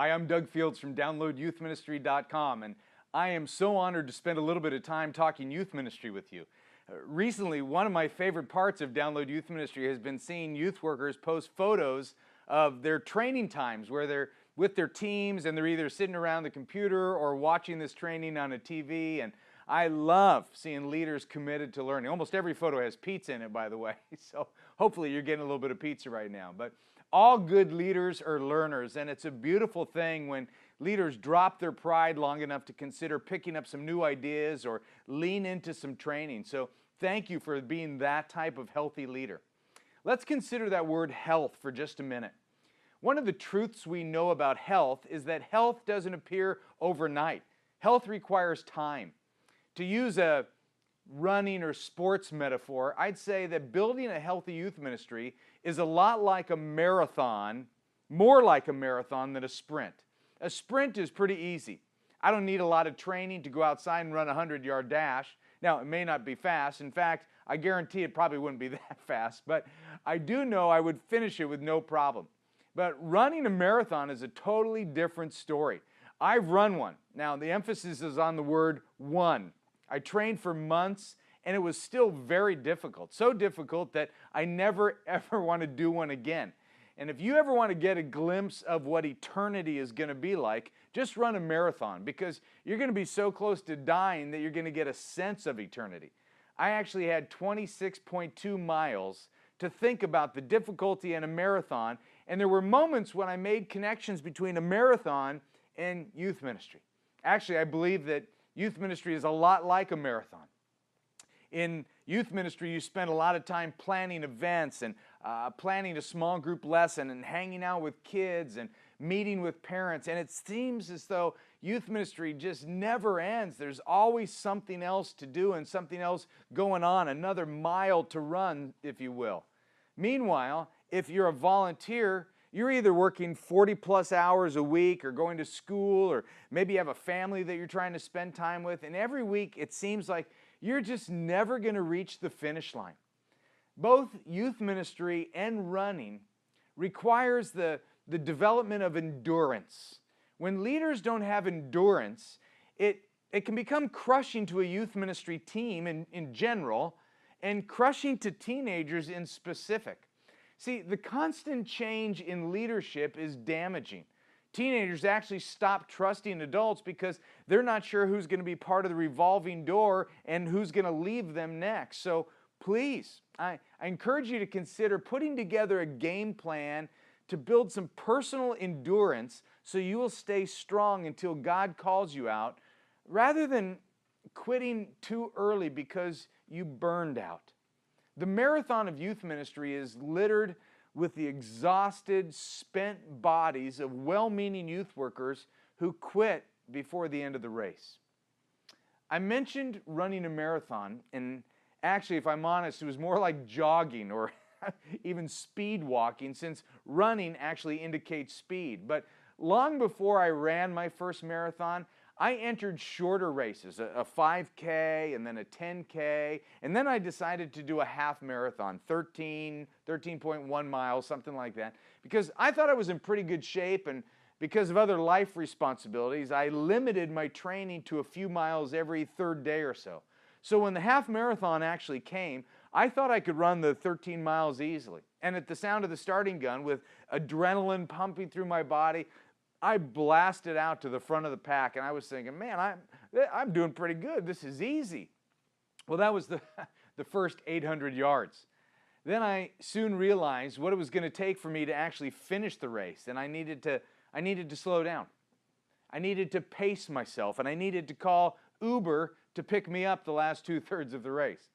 Hi, I'm Doug Fields from DownloadYouthMinistry.com, and I am so honored to spend a little bit of time talking youth ministry with you. Recently, one of my favorite parts of Download Youth Ministry has been seeing youth workers post photos of their training times where they're with their teams and they're either sitting around the computer or watching this training on a TV. And I love seeing leaders committed to learning. Almost every photo has pizza in it, by the way, so hopefully you're getting a little bit of pizza right now. But all good leaders are learners, and it's a beautiful thing when leaders drop their pride long enough to consider picking up some new ideas or lean into some training. So thank you for being that type of healthy leader. Let's consider that word health for just a minute. One of the truths we know about health is that health doesn't appear overnight. Health requires time. To use a running or sports metaphor, I'd say that building a healthy youth ministry is a lot like a marathon, more like a marathon than a sprint. A sprint is pretty easy. I don't need a lot of training to go outside and run a 100-yard dash. Now, it may not be fast. In fact, I guarantee it probably wouldn't be that fast, but I do know I would finish it with no problem. But running a marathon is a totally different story. I've run one. Now, the emphasis is on the word one. I trained for months, and it was still very difficult. So difficult that I never, ever want to do one again. And if you ever want to get a glimpse of what eternity is going to be like, just run a marathon, because you're going to be so close to dying that you're going to get a sense of eternity. I actually had 26.2 miles to think about the difficulty in a marathon, and there were moments when I made connections between a marathon and youth ministry. Actually, I believe that youth ministry is a lot like a marathon. In youth ministry, you spend a lot of time planning events and planning a small group lesson and hanging out with kids and meeting with parents. And it seems as though youth ministry just never ends. There's always something else to do and something else going on, another mile to run, if you will. Meanwhile, if you're a volunteer, you're either working 40-plus hours a week or going to school, or maybe you have a family that you're trying to spend time with. And every week, it seems like you're just never going to reach the finish line. Both youth ministry and running requires the development of endurance. When leaders don't have endurance, it can become crushing to a youth ministry team in general, and crushing to teenagers in specific. See, the constant change in leadership is damaging. Teenagers actually stop trusting adults because they're not sure who's going to be part of the revolving door and who's going to leave them next. So please, I encourage you to consider putting together a game plan to build some personal endurance so you will stay strong until God calls you out, rather than quitting too early because you burned out. The marathon of youth ministry is littered with the exhausted, spent bodies of well-meaning youth workers who quit before the end of the race. I mentioned running a marathon, and actually, if I'm honest, it was more like jogging or even speed walking, since running actually indicates speed. But long before I ran my first marathon, I entered shorter races, a 5K and then a 10K, and then I decided to do a half marathon, 13.1 miles, something like that, because I thought I was in pretty good shape, and because of other life responsibilities, I limited my training to a few miles every third day or so. So when the half marathon actually came, I thought I could run the 13 miles easily. And at the sound of the starting gun, with adrenaline pumping through my body, I blasted out to the front of the pack, and I was thinking, man, I'm doing pretty good. This is easy. Well, that was the first 800 yards. Then I soon realized what it was going to take for me to actually finish the race, and I needed to slow down. I needed to pace myself, and I needed to call Uber to pick me up the last 2/3 of the race.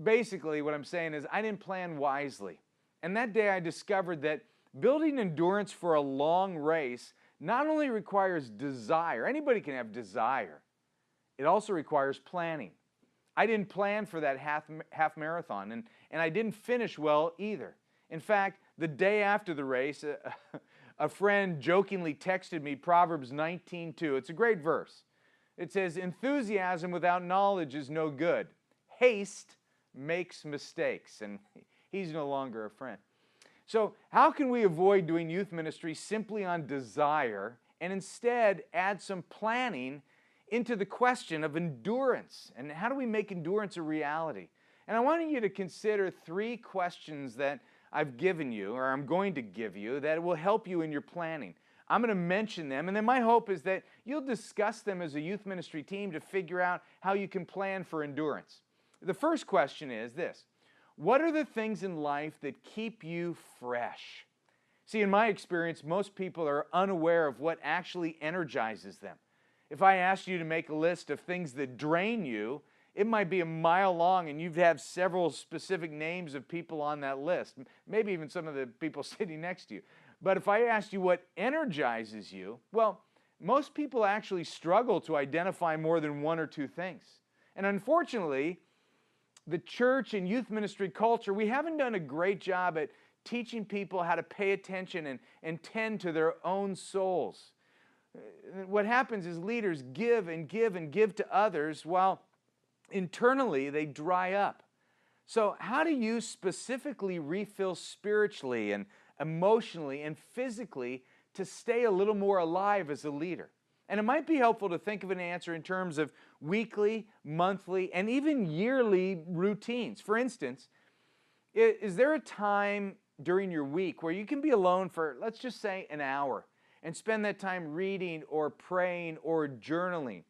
Basically, what I'm saying is I didn't plan wisely. And that day I discovered that building endurance for a long race not only requires desire. Anybody can have desire. It also requires planning. I didn't plan for that half marathon, and I didn't finish well either. In fact, the day after the race, a friend jokingly texted me Proverbs 19:2. It's a great verse. It says, "Enthusiasm without knowledge is no good. Haste makes mistakes." And he's no longer a friend. So how can we avoid doing youth ministry simply on desire and instead add some planning into the question of endurance? And how do we make endurance a reality? And I want you to consider 3 questions that I've given you, or I'm going to give you, that will help you in your planning. I'm going to mention them, and then my hope is that you'll discuss them as a youth ministry team to figure out how you can plan for endurance. The first question is this: what are the things in life that keep you fresh? See, in my experience, most people are unaware of what actually energizes them. If I asked you to make a list of things that drain you, it might be a mile long, and you'd have several specific names of people on that list, maybe even some of the people sitting next to you. But if I asked you what energizes you, well, most people actually struggle to identify more than 1 or 2 things. And unfortunately, the church and youth ministry culture, we haven't done a great job at teaching people how to pay attention and tend to their own souls. What happens is leaders give and give and give to others while internally they dry up. So how do you specifically refill spiritually and emotionally and physically to stay a little more alive as a leader? And it might be helpful to think of an answer in terms of weekly, monthly, and even yearly routines. For instance, is there a time during your week where you can be alone for, let's just say, an hour and spend that time reading or praying or journaling?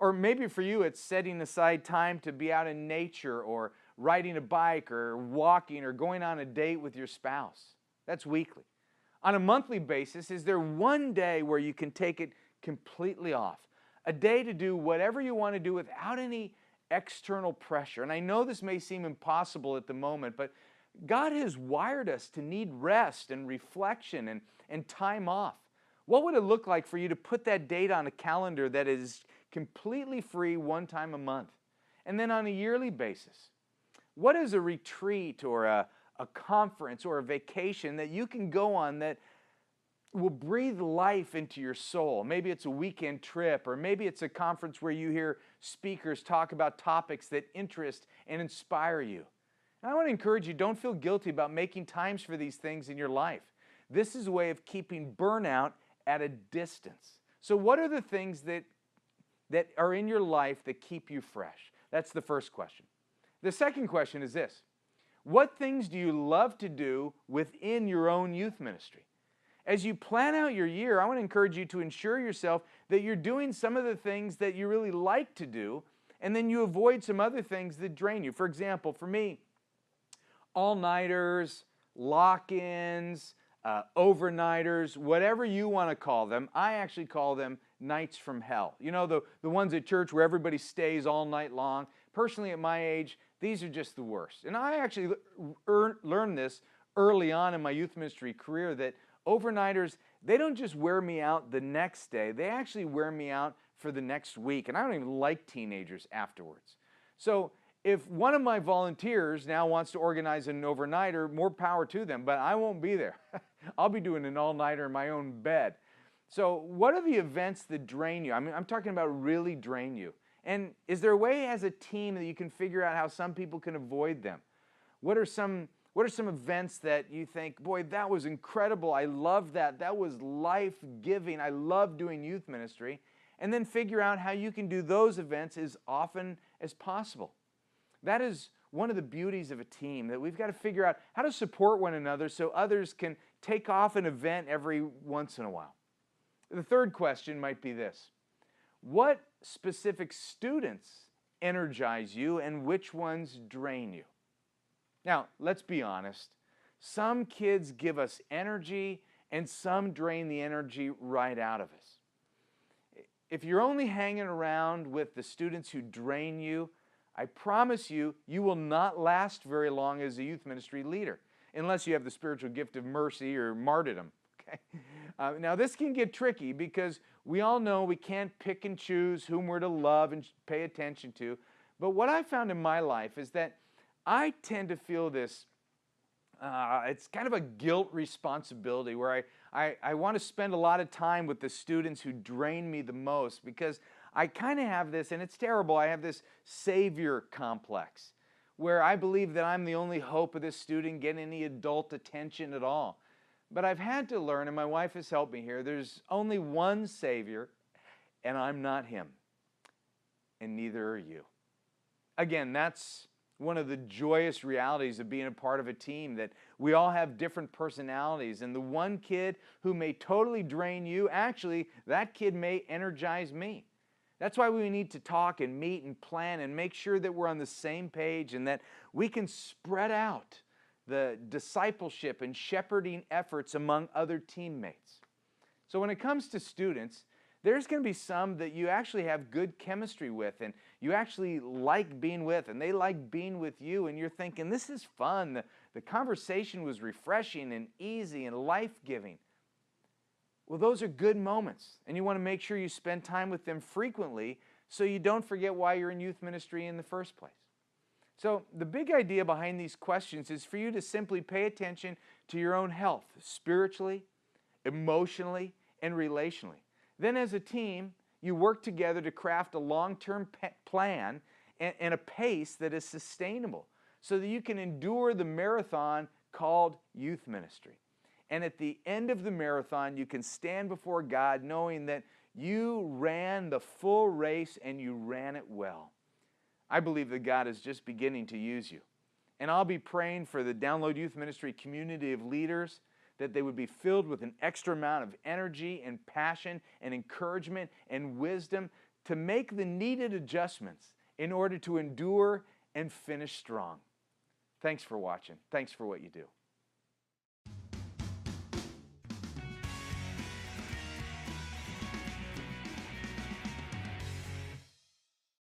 Or maybe for you, it's setting aside time to be out in nature or riding a bike or walking or going on a date with your spouse. That's weekly. On a monthly basis, is there one day where you can take it completely off? A day to do whatever you want to do without any external pressure. And I know this may seem impossible at the moment, but God has wired us to need rest and reflection and time off. What would it look like for you to put that date on a calendar that is completely free one time a month? And then on a yearly basis, what is a retreat or a conference or a vacation that you can go on that will breathe life into your soul? Maybe it's a weekend trip, or maybe it's a conference where you hear speakers talk about topics that interest and inspire you. And I want to encourage you, don't feel guilty about making times for these things in your life. This is a way of keeping burnout at a distance. So what are the things that are in your life that keep you fresh? That's the first question. The second question is this: what things do you love to do within your own youth ministry? As you plan out your year, I want to encourage you to ensure yourself that you're doing some of the things that you really like to do, and then you avoid some other things that drain you. For example, for me, all-nighters, lock-ins, overnighters, whatever you want to call them, I actually call them nights from hell. You know, the ones at church where everybody stays all night long. Personally, at my age, these are just the worst. And I actually learned this early on in my youth ministry career, that overnighters, they don't just wear me out the next day, they actually wear me out for the next week. And I don't even like teenagers afterwards. So if one of my volunteers now wants to organize an overnighter, more power to them, but I won't be there. I'll be doing an all-nighter in my own bed. So what are the events that drain you? I mean, I'm talking about really drain you. And is there a way as a team that you can figure out how some people can avoid them? What are some events that you think, boy, that was incredible, I love that, that was life-giving, I love doing youth ministry, and then figure out how you can do those events as often as possible. That is one of the beauties of a team, that we've got to figure out how to support one another so others can take off an event every once in a while. The third question might be this: what specific students energize you and which ones drain you? Now, let's be honest. Some kids give us energy and some drain the energy right out of us. If you're only hanging around with the students who drain you, I promise you, you will not last very long as a youth ministry leader, unless you have the spiritual gift of mercy or martyrdom. Okay? Now, this can get tricky because we all know we can't pick and choose whom we're to love and pay attention to. But what I found in my life is that I tend to feel this, it's kind of a guilt responsibility where I want to spend a lot of time with the students who drain me the most, because I kind of have this, and it's terrible, I have this savior complex where I believe that I'm the only hope of this student getting any adult attention at all. But I've had to learn, and my wife has helped me here, there's only one Savior, and I'm not Him. And neither are you. Again, that's one of the joyous realities of being a part of a team, that we all have different personalities, and the one kid who may totally drain you, actually, that kid may energize me. That's why we need to talk and meet and plan and make sure that we're on the same page and that we can spread out the discipleship and shepherding efforts among other teammates. So when it comes to students, there's going to be some that you actually have good chemistry with and you actually like being with, and they like being with you, and you're thinking, this is fun. The conversation was refreshing and easy and life-giving. Well, those are good moments, and you want to make sure you spend time with them frequently so you don't forget why you're in youth ministry in the first place. So the big idea behind these questions is for you to simply pay attention to your own health, spiritually, emotionally, and relationally. Then as a team, you work together to craft a long-term plan and a pace that is sustainable so that you can endure the marathon called youth ministry. And at the end of the marathon, you can stand before God knowing that you ran the full race and you ran it well. I believe that God is just beginning to use you. And I'll be praying for the Download Youth Ministry community of leaders, that they would be filled with an extra amount of energy and passion and encouragement and wisdom to make the needed adjustments in order to endure and finish strong. Thanks for watching. Thanks for what you do.